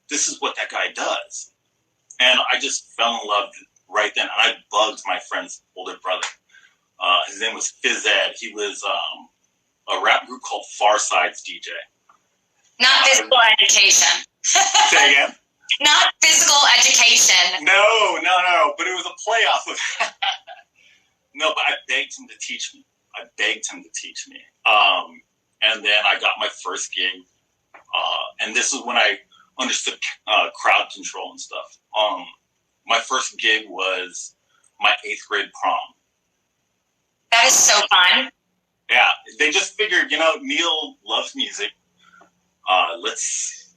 this is what that guy does. And I just fell in love right then. And I bugged my friend's older brother. His name was Phys Ed. He was a rap group called Farside's DJ. Not physical education. Say again? Not physical education. No. But it was a playoff of that. No, but I begged him to teach me. And then I got my first gig. And this is when I understood crowd control and stuff. My first gig was my 8th grade prom. That is so fun. Yeah, they just figured, Neil loves music. Let's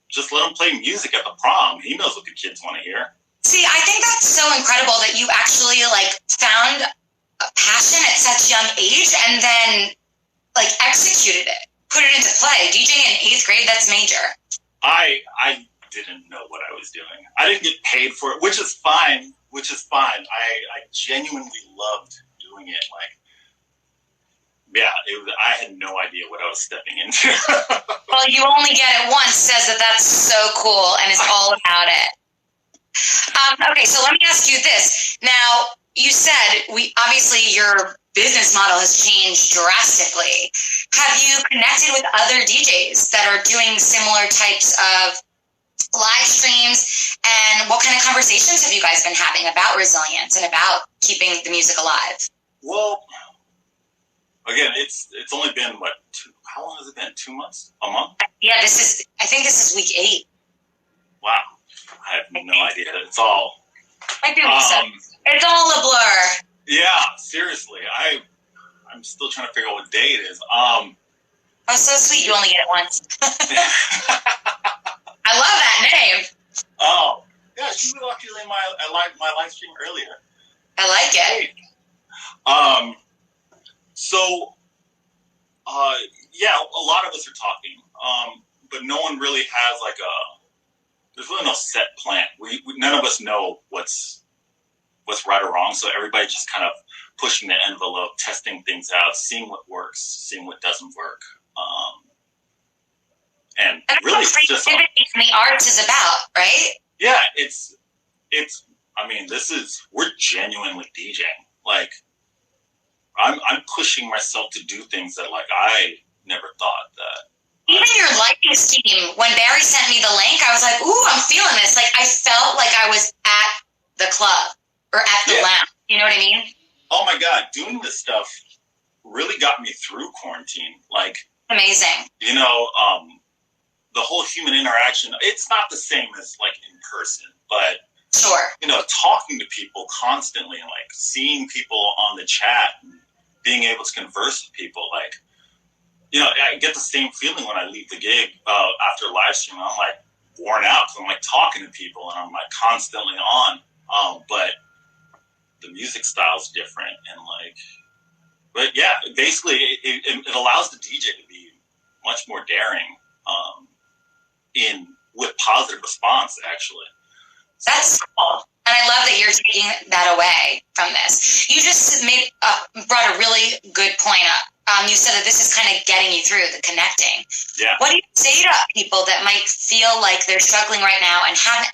just let him play music at the prom. He knows what the kids want to hear. See, I think that's so incredible that you actually found a passion at such young age and then executed it, put it into play. DJing in 8th grade, that's major. I didn't know what I was doing. I didn't get paid for it, which is fine. I genuinely loved doing it. I had no idea what I was stepping into. Well, you only get it once says that's so cool and is all about it. Okay, so let me ask you this. Now, you said obviously your business model has changed drastically. Have you connected with other DJs that are doing similar types of live streams? And what kind of conversations have you guys been having about resilience and about keeping the music alive? Well, again, it's only been how long has it been? 2 months? A month? Yeah, I think this is week 8. Wow. I have no idea. It's all it's all a blur. Yeah, seriously. I'm still trying to figure out what day it is. Oh, so sweet. You only get it once. I love that name. Oh, yeah. She was actually in my live stream earlier. I like it. Hey. Yeah, a lot of us are talking, but no one really has there's really no set plan. We none of us know what's right or wrong, so everybody just kind of pushing the envelope, testing things out, seeing what works, seeing what doesn't work. And really, what creativity in the arts is about, right? Yeah, we're genuinely DJing. I'm pushing myself to do things that I never thought that. Even your lighting scheme, when Barry sent me the link, I was like, ooh, I'm feeling this. I felt like I was at the club or at the lounge. You know what I mean? Oh my God, doing this stuff really got me through quarantine. Amazing. The whole human interaction, it's not the same as in person, but sure. Talking to people constantly and seeing people on the chat and being able to converse with people, I get the same feeling when I leave the gig after live stream. I'm worn out because I'm talking to people and I'm constantly on. But the music style's different but yeah, basically it allows the DJ to be much more daring with positive response, actually. That's cool. And I love that you're taking that away from this. You just brought a really good point up. You said that this is kind of getting you through the connecting. Yeah. What do you say to people that might feel like they're struggling right now and have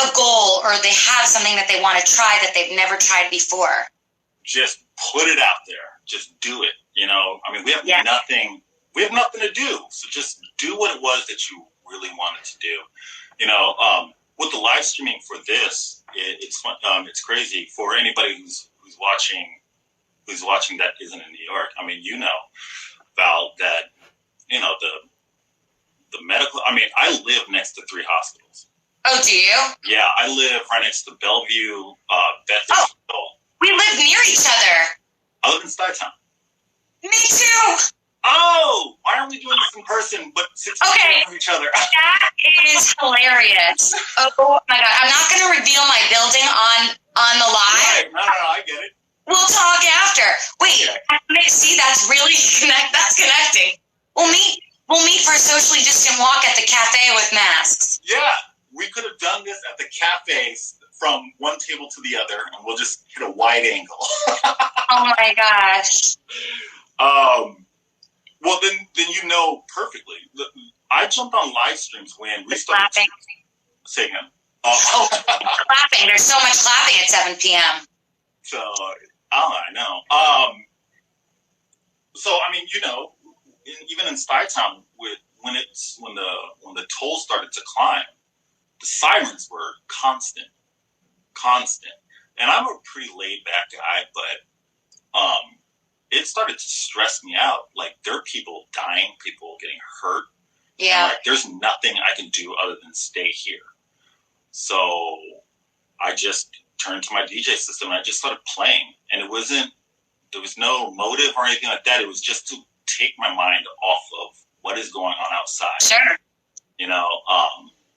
a goal, or they have something that they want to try that they've never tried before? Just put it out there. Just do it. We have nothing. We have nothing to do. So just do what it was that you really wanted to do. With the live streaming for this, it's fun. It's crazy for anybody who's watching that isn't in New York. Val, that the medical. I live next to 3 hospitals. Oh, do you? Yeah, I live right next to Bellevue, Bethesda. Oh, we live near each other. I live in Stuytown. Me too. Oh, why aren't we doing this in person, but 6 feet from each other? That is hilarious. Oh my God. I'm not going to reveal my building on the live. Right. No, I get it. We'll talk after. Wait, see, that's really that's connecting. We'll meet for a socially distant walk at the cafe with masks. Yeah, we could have done this at the cafe from one table to the other, and we'll just hit a wide angle. Oh my gosh. Well, then perfectly. I jumped on live streams when we started singing. Oh, clapping. There's so much clapping at 7 p.m. So, I know. So, I mean, you know, even in Stuytown, when the tolls started to climb, the sirens were constant. And I'm a pretty laid back guy, but it started to stress me out. Like, there are people dying, people getting hurt. Yeah. And, like, there's nothing I can do other than stay here. So I just turned to my DJ system and I just started playing. And there was no motive or anything like that. It was just to take my mind off of what is going on outside. Sure. You know,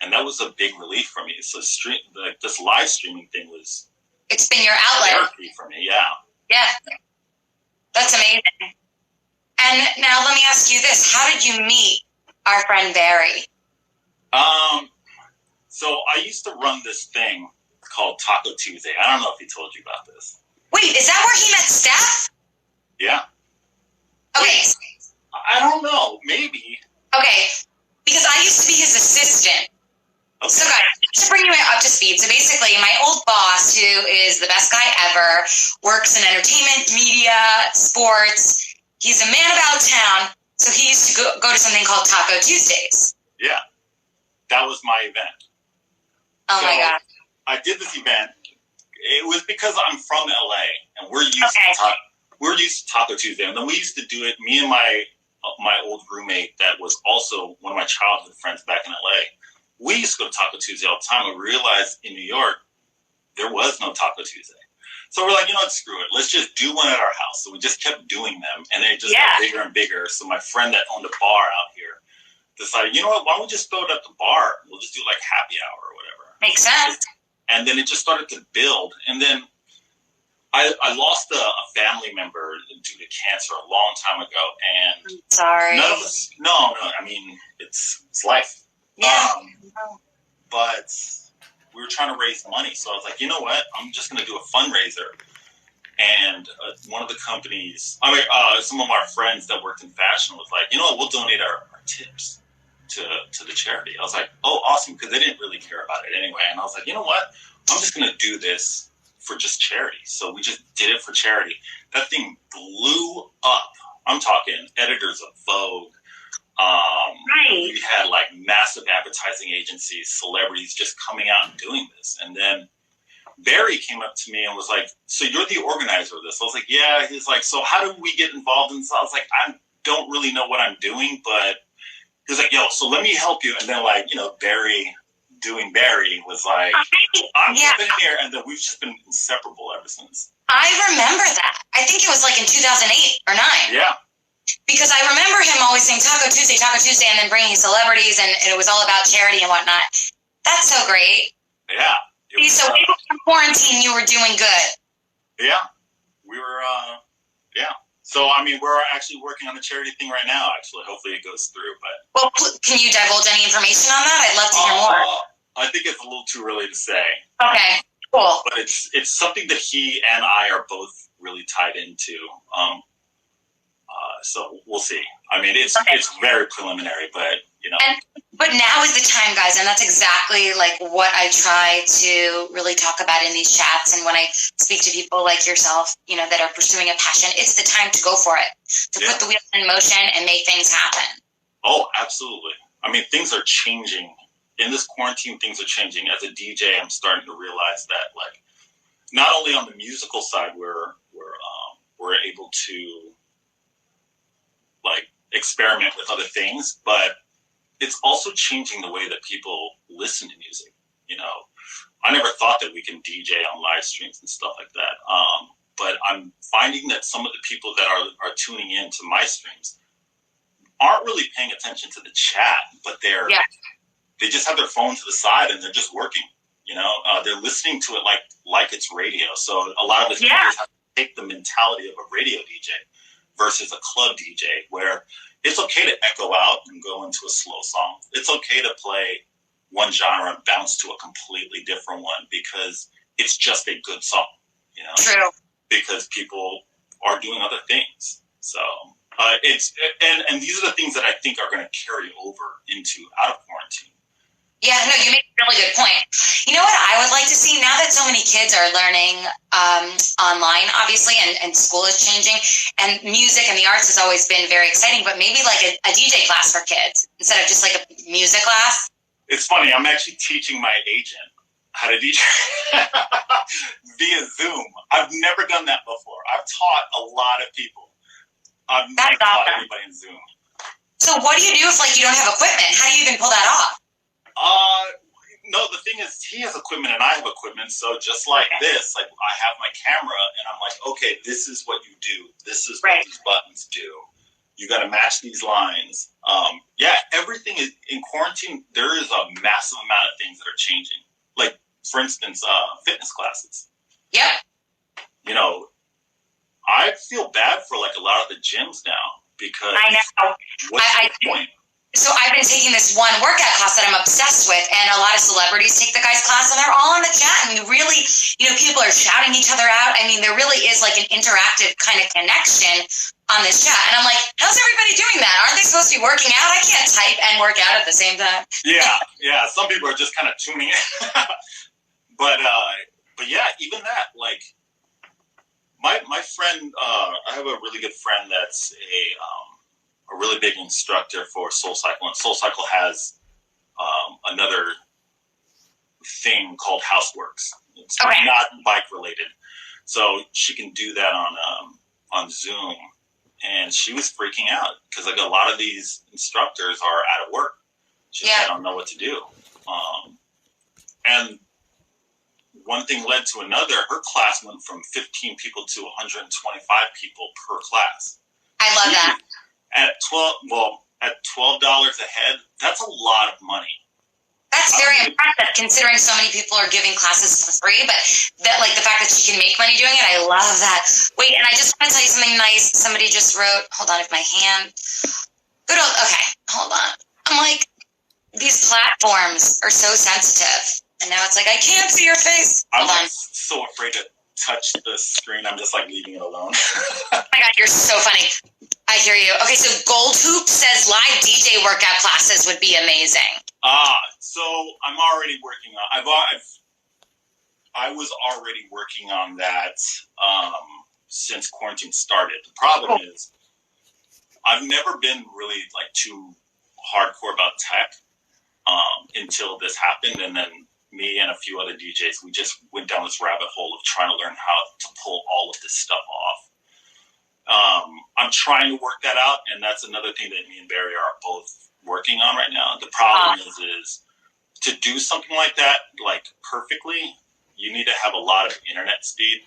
and that was a big relief for me. So this live streaming thing was... It's been your outlet. Therapy for me, yeah. Yeah. That's amazing. And now let me ask you this. How did you meet our friend Barry? So I used to run this thing called Taco Tuesday. I don't know if he told you about this. Wait, is that where he met Steph? Yeah. Okay. I don't know. Maybe. Okay. Because I used to be his assistant. Okay. So guys, to bring you up to speed, so basically my old boss, who is the best guy ever, works in entertainment, media, sports. He's a man about town, so he used to go to something called Taco Tuesdays. Yeah. That was my event. Oh my God. I did this event. It was because I'm from LA and we're used to Taco Tuesday. And then we used to do it, me and my old roommate that was also one of my childhood friends back in LA. We used to go to Taco Tuesday all the time and realized in New York, there was no Taco Tuesday. So we're like, you know what, screw it. Let's just do one at our house. So we just kept doing them and they just got bigger and bigger. So my friend that owned a bar out here decided, you know what, why don't we just throw it at the bar? We'll just do like happy hour or whatever. Makes sense. And then it just started to build. And then I lost a family member due to cancer a long time ago. And I'm sorry. None of us, no, I mean, it's life. Yeah. But we were trying to raise money. So I was like, you know what? I'm just going to do a fundraiser. And one of the companies, some of our friends that worked in fashion was like, you know what? We'll donate our tips to the charity. I was like, oh, awesome, because they didn't really care about it anyway. And I was like, you know what? I'm just going to do this for just charity. So we just did it for charity. That thing blew up. I'm talking editors of Vogue. Right. We had like massive advertising agencies, celebrities just coming out and doing this. And then Barry came up to me and was like, so you're the organizer of this? I was like, yeah. He's like, so how do we get involved in this? I was like, I don't really know what I'm doing, but he's like, yo, so let me help you. And then like, you know, Barry doing Barry was like, I'm jumping in here. And then we've just been inseparable ever since. I remember that. I think it was like in 2008 or 9. Yeah. Because I remember him always saying Taco Tuesday, and then bringing celebrities, and it was all about charity and whatnot. That's so great. Yeah. So in quarantine, you were doing good. Yeah. We were, yeah. So, I mean, we're actually working on the charity thing right now, actually. Hopefully it goes through, but... Well, can you divulge any information on that? I'd love to hear more. I think it's a little too early to say. Okay, cool. But it's something that he and I are both really tied into. So we'll see. I mean, it's very preliminary, but, you know. But now is the time, guys, and that's exactly like what I try to really talk about in these chats. And when I speak to people like yourself, you know, that are pursuing a passion, it's the time to go for it, to put the wheels in motion and make things happen. Oh, absolutely. I mean, things are changing. In this quarantine, things are changing. As a DJ, I'm starting to realize that, like, not only on the musical side, we're able to, like, experiment with other things, but it's also changing the way that people listen to music. You know, I never thought that we can DJ on live streams and stuff like that. But I'm finding that some of the people that are tuning in to my streams aren't really paying attention to the chat, but they just have their phone to the side and they're just working. You know, they're listening to it like it's radio. So a lot of us have to take the mentality of a radio DJ versus a club DJ, where it's okay to echo out and go into a slow song. It's okay to play one genre and bounce to a completely different one because it's just a good song, you know? True. Because people are doing other things. So, And these are the things that I think are going to carry over into out of quarantine. Yeah, no, you make a really good point. You know what I would like to see now that so many kids are learning online, obviously, and school is changing, and music and the arts has always been very exciting, but maybe like a DJ class for kids instead of just like a music class. It's funny, I'm actually teaching my agent how to DJ via Zoom. I've never done that before. I've taught a lot of people. I've never taught anybody in Zoom. So what do you do if like you don't have equipment? How do you even pull that off? No, the thing is, he has equipment and I have equipment. So just like this, like I have my camera and I'm like, okay, this is what you do. This is what these buttons do. You got to match these lines. Everything is in quarantine. There is a massive amount of things that are changing. Like, for instance, fitness classes. Yep. You know, I feel bad for like a lot of the gyms now because I know. What's the point? So I've been taking this one workout class that I'm obsessed with, and a lot of celebrities take the guys' class, and they're all in the chat, and really, people are shouting each other out. I mean, there really is like an interactive kind of connection on this chat, and I'm like, how's everybody doing that? Aren't they supposed to be working out? I can't type and work out at the same time. Yeah. Some people are just kind of tuning in, but yeah, even that, like my friend, I have a really good friend that's a really big instructor for SoulCycle, and SoulCycle has another thing called Houseworks. It's not bike related, so she can do that on Zoom. And she was freaking out because like a lot of these instructors are out of work. She said, I don't know what to do. And one thing led to another. Her class went from 15 people to 125 people per class. I love that. At $12 a head, that's a lot of money. That's very impressive considering so many people are giving classes for free, but that like the fact that she can make money doing it, I love that. Wait, and I just want to tell you something nice. Somebody just wrote, hold on, if my hand, okay, hold on. I'm like, these platforms are so sensitive. And now it's like, I can't see your face. Hold on. I'm so afraid to touch the screen. I'm just like leaving it alone. Oh my God, you're so funny. I hear you. Okay, so Gold Hoop says live DJ workout classes would be amazing. So I'm already working on. I was already working on that since quarantine started. The problem is, I've never been really like too hardcore about tech until this happened, and then me and a few other DJs, we just went down this rabbit hole of trying to learn how to pull all of this stuff off. I'm trying to work that out, and that's another thing that me and Barry are both working on right now. The problem is to do something like that, like perfectly, you need to have a lot of internet speed,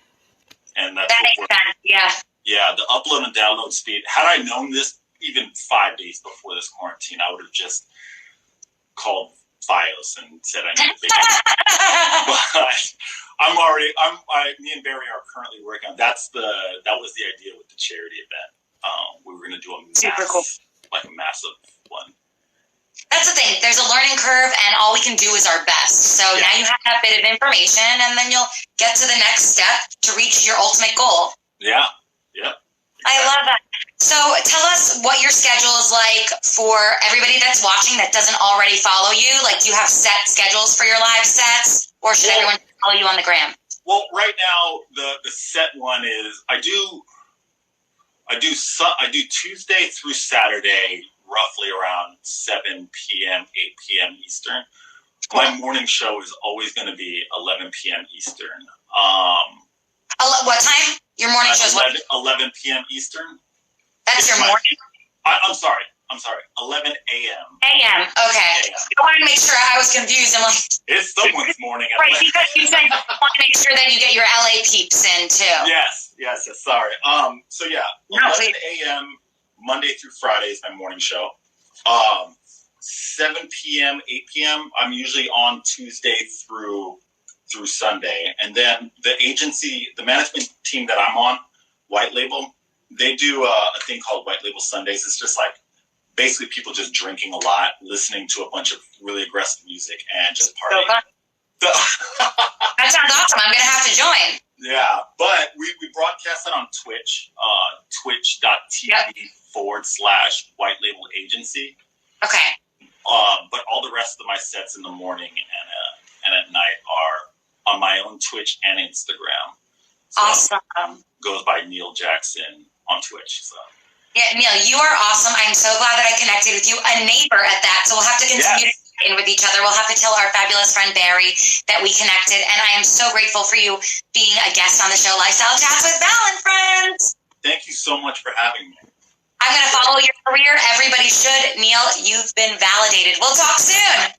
and that makes sense. Yeah, the upload and download speed. Had I known this even 5 days before this quarantine, I would have just called Fios and said I need a big but me and Barry are currently working on that was the idea with the charity event. We were going to do a massive one. That's the thing. There's a learning curve, and all we can do is our best. So now you have that bit of information, and then you'll get to the next step to reach your ultimate goal. Yeah. Exactly. I love that. So tell us what your schedule is like for everybody that's watching that doesn't already follow you. Like, do you have set schedules for your live sets, or should everyone follow you on the gram? Well, right now the set one is I do Tuesday through Saturday, roughly around 7 p.m., 8 p.m. Eastern. My morning show is always going to be 11 p.m. Eastern. What time? Your morning show is 11 p.m. Eastern. That's your morning? I'm sorry. 11 a.m. A.m. Okay. I wanted to make sure. I was confused. I'm like, it's someone's morning. Right, because you said you want to make sure that you get your LA peeps in too. Yes. Sorry. 11 a.m. Monday through Friday is my morning show. 7 p.m., 8 p.m. I'm usually on Tuesday through Sunday, and then the management team that I'm on, White Label, they do a thing called White Label Sundays. It's just like basically people just drinking a lot, listening to a bunch of really aggressive music, and just partying. So fun. That sounds awesome. I'm gonna have to join. Yeah, but we broadcast it on Twitch, twitch.tv/White Label Agency. Okay. But all the rest of my sets in the morning and at night are on my own Twitch and Instagram. So awesome. Goes by Neil Jackson on Twitch. So. Yeah, Neil, you are awesome. I'm so glad that I connected with you. A neighbor at that. So we'll have to continue to check in with each other. We'll have to tell our fabulous friend Barry that we connected. And I am so grateful for you being a guest on the show Lifestyle Chats with Val and Friends. Thank you so much for having me. I'm going to follow your career. Everybody should. Neil, you've been validated. We'll talk soon.